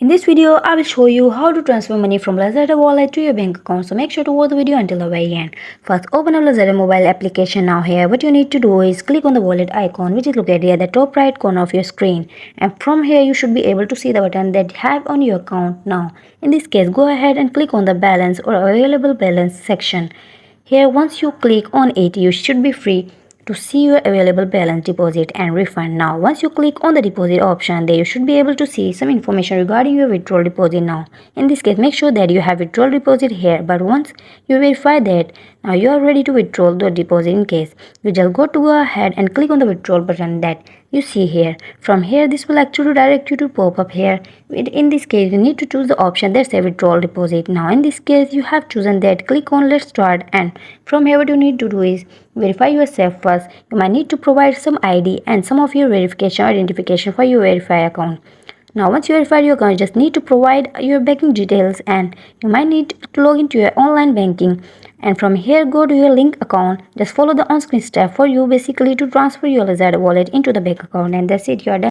In this video, I will show you how to transfer money from Lazada Wallet to your bank account. So make sure to watch the video until the very end. First, open up Lazada mobile application. Now here, what you need to do is click on the wallet icon, which is located at the top right corner of your screen. And from here, you should be able to see the button that you have on your account. Now, in this case, go ahead and click on the balance or available balance section. Here, once you click on it, you should be free to see your available balance, deposit and refund. Now once you click on the deposit option, there you should be able to see some information regarding your withdrawal deposit. Now in this case, make sure that you have withdrawal deposit here, but once you verify that now you are ready to withdraw the deposit, in case you just go ahead and click on the withdrawal button that you see here. From here, this will actually direct you to pop up here. In this case, you need to choose the option that says withdrawal deposit. Now in this case, you have chosen that. Click on let's start, and from here what you need to do is verify yourself first. You might need to provide some ID and some of your verification identification for your verify account. Now once you verify your account, you just need to provide your banking details, and you might need to log into your online banking. And from here, go to your link account. Just follow the on-screen step for you basically to transfer your Lazada wallet into the bank account, and that's it. You are done.